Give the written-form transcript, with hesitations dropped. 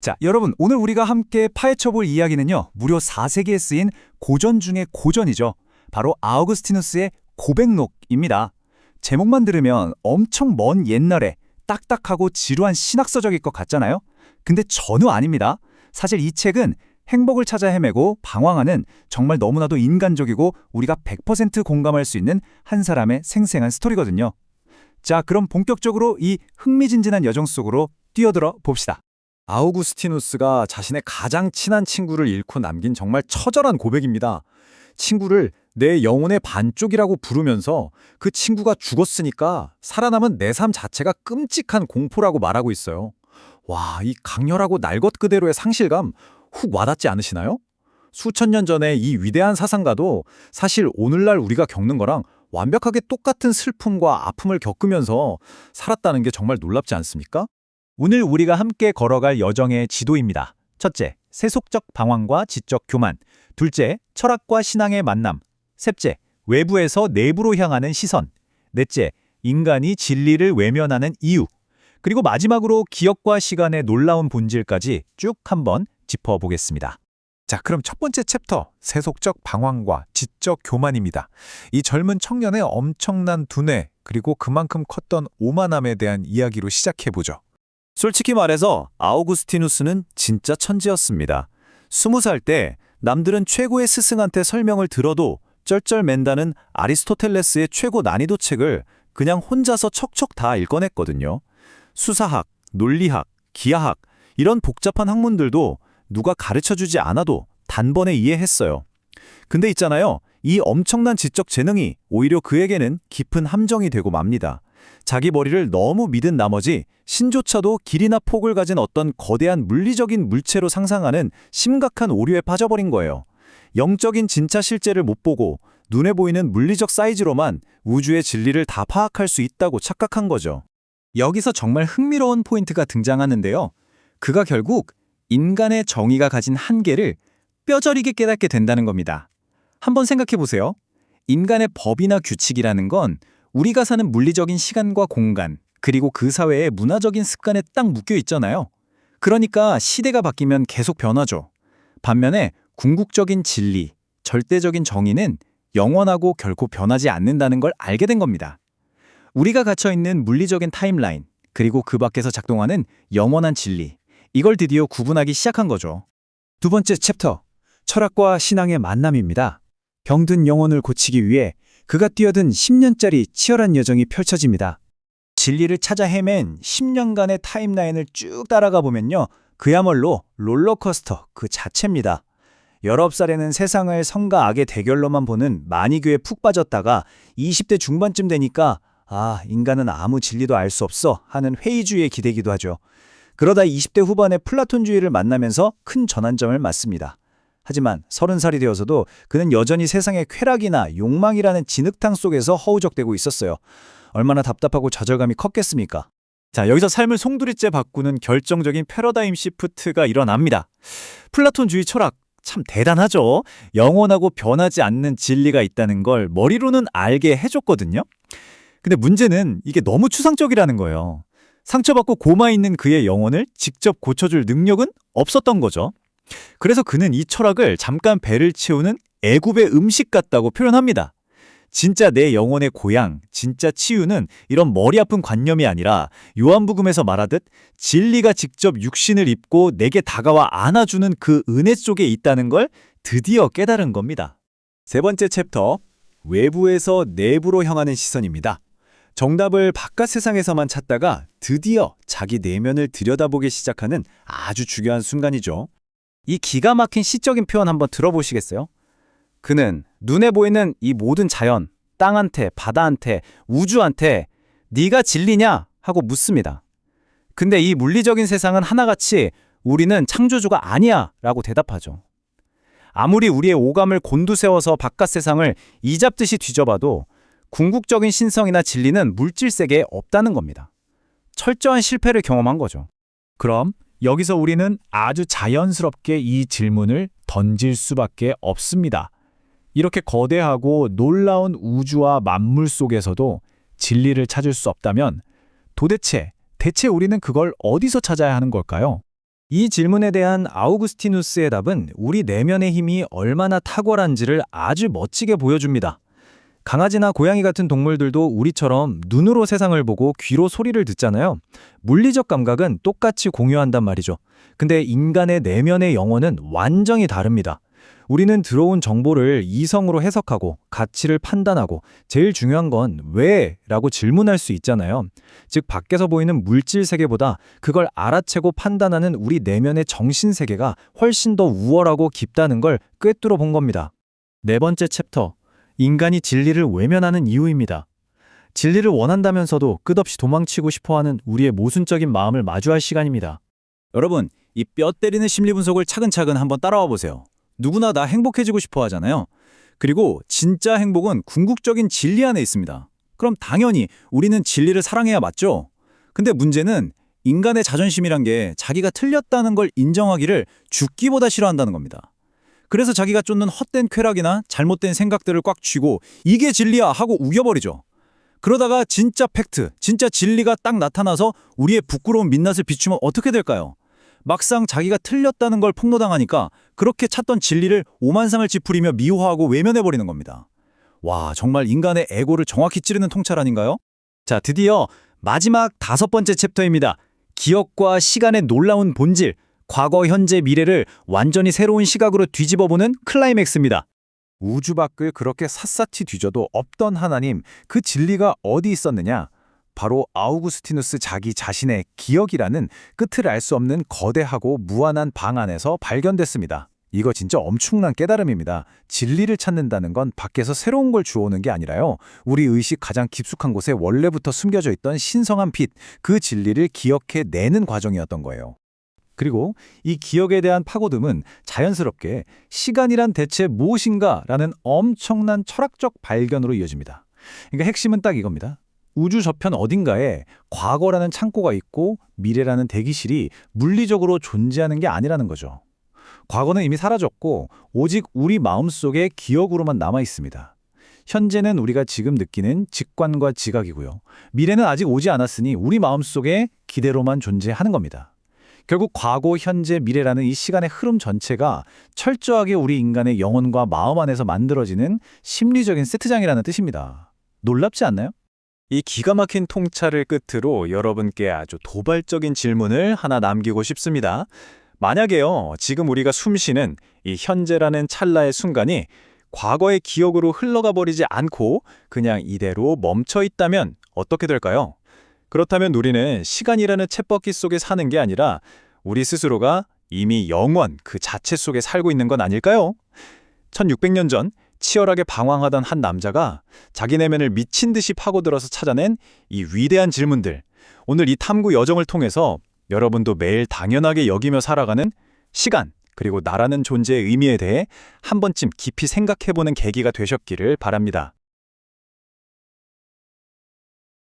자, 여러분, 오늘 우리가 함께 파헤쳐볼 이야기는요, 무려 4세기에 쓰인 고전 중의 고전이죠. 바로 아우구스티누스의 고백록입니다. 제목만 들으면 엄청 먼 옛날에 딱딱하고 지루한 신학서적일 것 같잖아요? 근데 전혀 아닙니다. 사실 이 책은 행복을 찾아 헤매고 방황하는 정말 너무나도 인간적이고 우리가 100% 공감할 수 있는 한 사람의 생생한 스토리거든요. 자, 그럼 본격적으로 이 흥미진진한 여정 속으로 뛰어들어 봅시다. 아우구스티누스가 자신의 가장 친한 친구를 잃고 남긴 정말 처절한 고백입니다. 친구를 내 영혼의 반쪽이라고 부르면서 그 친구가 죽었으니까 살아남은 내 삶 자체가 끔찍한 공포라고 말하고 있어요. 와, 이 강렬하고 날 것 그대로의 상실감 훅 와닿지 않으시나요? 수천 년 전에 이 위대한 사상가도 사실 오늘날 우리가 겪는 거랑 완벽하게 똑같은 슬픔과 아픔을 겪으면서 살았다는 게 정말 놀랍지 않습니까? 오늘 우리가 함께 걸어갈 여정의 지도입니다. 첫째, 세속적 방황과 지적 교만. 둘째, 철학과 신앙의 만남. 셋째, 외부에서 내부로 향하는 시선. 넷째, 인간이 진리를 외면하는 이유. 그리고 마지막으로 기억과 시간의 놀라운 본질까지 쭉 한번 짚어보겠습니다. 자, 그럼 첫 번째 챕터, 세속적 방황과 지적 교만입니다. 이 젊은 청년의 엄청난 두뇌, 그리고 그만큼 컸던 오만함에 대한 이야기로 시작해보죠. 솔직히 말해서 아우구스티누스는 진짜 천재였습니다. 20살 때 남들은 최고의 스승한테 설명을 들어도 쩔쩔맨다는 아리스토텔레스의 최고 난이도 책을 그냥 혼자서 척척 다 읽어냈거든요. 수사학, 논리학, 기하학 이런 복잡한 학문들도 누가 가르쳐주지 않아도 단번에 이해했어요. 근데 있잖아요. 이 엄청난 지적 재능이 오히려 그에게는 깊은 함정이 되고 맙니다. 자기 머리를 너무 믿은 나머지 신조차도 길이나 폭을 가진 어떤 거대한 물리적인 물체로 상상하는 심각한 오류에 빠져버린 거예요. 영적인 진짜 실제를 못 보고 눈에 보이는 물리적 사이즈로만 우주의 진리를 다 파악할 수 있다고 착각한 거죠. 여기서 정말 흥미로운 포인트가 등장하는데요. 그가 결국 인간의 정의가 가진 한계를 뼈저리게 깨닫게 된다는 겁니다. 한번 생각해 보세요. 인간의 법이나 규칙이라는 건 우리가 사는 물리적인 시간과 공간, 그리고 그 사회의 문화적인 습관에 딱 묶여 있잖아요. 그러니까 시대가 바뀌면 계속 변하죠. 반면에 궁극적인 진리, 절대적인 정의는 영원하고 결코 변하지 않는다는 걸 알게 된 겁니다. 우리가 갇혀있는 물리적인 타임라인, 그리고 그 밖에서 작동하는 영원한 진리, 이걸 드디어 구분하기 시작한 거죠. 두 번째 챕터, 철학과 신앙의 만남입니다. 병든 영혼을 고치기 위해 그가 뛰어든 10년짜리 치열한 여정이 펼쳐집니다. 진리를 찾아 헤맨 10년간의 타임라인을 쭉 따라가 보면요. 그야말로 롤러코스터 그 자체입니다. 19살에는 세상을 성과 악의 대결로만 보는 마니교에 푹 빠졌다가 20대 중반쯤 되니까 인간은 아무 진리도 알 수 없어 하는 회의주의에 기대기도 하죠. 그러다 20대 후반에 플라톤주의를 만나면서 큰 전환점을 맞습니다. 하지만 30살이 되어서도 그는 여전히 세상의 쾌락이나 욕망이라는 진흙탕 속에서 허우적대고 있었어요. 얼마나 답답하고 좌절감이 컸겠습니까? 자, 여기서 삶을 송두리째 바꾸는 결정적인 패러다임 시프트가 일어납니다. 플라톤주의 철학 참 대단하죠. 영원하고 변하지 않는 진리가 있다는 걸 머리로는 알게 해줬거든요. 근데 문제는 이게 너무 추상적이라는 거예요. 상처받고 고마 있는 그의 영혼을 직접 고쳐줄 능력은 없었던 거죠. 그래서 그는 이 철학을 잠깐 배를 채우는 애굽의 음식 같다고 표현합니다. 진짜 내 영혼의 고향, 진짜 치유는 이런 머리 아픈 관념이 아니라 요한복음에서 말하듯 진리가 직접 육신을 입고 내게 다가와 안아주는 그 은혜 속에 있다는 걸 드디어 깨달은 겁니다. 세 번째 챕터, 외부에서 내부로 향하는 시선입니다. 정답을 바깥 세상에서만 찾다가 드디어 자기 내면을 들여다보기 시작하는 아주 중요한 순간이죠. 이 기가 막힌 시적인 표현 한번 들어보시겠어요? 그는 눈에 보이는 이 모든 자연, 땅한테, 바다한테, 우주한테 네가 진리냐? 하고 묻습니다. 근데 이 물리적인 세상은 하나같이 우리는 창조주가 아니야 라고 대답하죠. 아무리 우리의 오감을 곤두세워서 바깥 세상을 이잡듯이 뒤져봐도 궁극적인 신성이나 진리는 물질 세계에 없다는 겁니다. 철저한 실패를 경험한 거죠. 그럼 여기서 우리는 아주 자연스럽게 이 질문을 던질 수밖에 없습니다. 이렇게 거대하고 놀라운 우주와 만물 속에서도 진리를 찾을 수 없다면 대체 우리는 그걸 어디서 찾아야 하는 걸까요? 이 질문에 대한 아우구스티누스의 답은 우리 내면의 힘이 얼마나 탁월한지를 아주 멋지게 보여줍니다. 강아지나 고양이 같은 동물들도 우리처럼 눈으로 세상을 보고 귀로 소리를 듣잖아요. 물리적 감각은 똑같이 공유한단 말이죠. 근데 인간의 내면의 영혼은 완전히 다릅니다. 우리는 들어온 정보를 이성으로 해석하고 가치를 판단하고 제일 중요한 건 왜? 라고 질문할 수 있잖아요. 즉 밖에서 보이는 물질 세계보다 그걸 알아채고 판단하는 우리 내면의 정신 세계가 훨씬 더 우월하고 깊다는 걸 꿰뚫어 본 겁니다. 네 번째 챕터, 인간이 진리를 외면하는 이유입니다. 진리를 원한다면서도 끝없이 도망치고 싶어하는 우리의 모순적인 마음을 마주할 시간입니다. 여러분, 이 뼈 때리는 심리 분석을 차근차근 한번 따라와 보세요. 누구나 다 행복해지고 싶어 하잖아요. 그리고 진짜 행복은 궁극적인 진리 안에 있습니다. 그럼 당연히 우리는 진리를 사랑해야 맞죠? 근데 문제는 인간의 자존심이란 게 자기가 틀렸다는 걸 인정하기를 죽기보다 싫어한다는 겁니다. 그래서 자기가 쫓는 헛된 쾌락이나 잘못된 생각들을 꽉 쥐고 이게 진리야 하고 우겨버리죠. 그러다가 진짜 팩트, 진짜 진리가 딱 나타나서 우리의 부끄러운 민낯을 비추면 어떻게 될까요? 막상 자기가 틀렸다는 걸 폭로당하니까 그렇게 찾던 진리를 오만상을 찌푸리며 미워하고 외면해버리는 겁니다. 와, 정말 인간의 에고를 정확히 찌르는 통찰 아닌가요? 자, 드디어 마지막 5번째 챕터입니다. 기억과 시간의 놀라운 본질, 과거, 현재, 미래를 완전히 새로운 시각으로 뒤집어보는 클라이맥스입니다. 우주 밖을 그렇게 샅샅이 뒤져도 없던 하나님, 그 진리가 어디 있었느냐? 바로 아우구스티누스 자기 자신의 기억이라는 끝을 알 수 없는 거대하고 무한한 방 안에서 발견됐습니다. 이거 진짜 엄청난 깨달음입니다. 진리를 찾는다는 건 밖에서 새로운 걸 주워오는 게 아니라요. 우리 의식 가장 깊숙한 곳에 원래부터 숨겨져 있던 신성한 빛, 그 진리를 기억해내는 과정이었던 거예요. 그리고 이 기억에 대한 파고듦은 자연스럽게 시간이란 대체 무엇인가라는 엄청난 철학적 발견으로 이어집니다. 그러니까 핵심은 딱 이겁니다. 우주 저편 어딘가에 과거라는 창고가 있고 미래라는 대기실이 물리적으로 존재하는 게 아니라는 거죠. 과거는 이미 사라졌고 오직 우리 마음속에 기억으로만 남아 있습니다. 현재는 우리가 지금 느끼는 직관과 지각이고요. 미래는 아직 오지 않았으니 우리 마음속에 기대로만 존재하는 겁니다. 결국 과거, 현재, 미래라는 이 시간의 흐름 전체가 철저하게 우리 인간의 영혼과 마음 안에서 만들어지는 심리적인 세트장이라는 뜻입니다. 놀랍지 않나요? 이 기가 막힌 통찰을 끝으로 여러분께 아주 도발적인 질문을 하나 남기고 싶습니다. 만약에요, 지금 우리가 숨쉬는 이 현재라는 찰나의 순간이 과거의 기억으로 흘러가 버리지 않고 그냥 이대로 멈춰 있다면 어떻게 될까요? 그렇다면 우리는 시간이라는 쳇바퀴 속에 사는 게 아니라 우리 스스로가 이미 영원 그 자체 속에 살고 있는 건 아닐까요? 1600년 전 치열하게 방황하던 한 남자가 자기 내면을 미친 듯이 파고들어서 찾아낸 이 위대한 질문들. 오늘 이 탐구 여정을 통해서 여러분도 매일 당연하게 여기며 살아가는 시간, 그리고 나라는 존재의 의미에 대해 한 번쯤 깊이 생각해보는 계기가 되셨기를 바랍니다.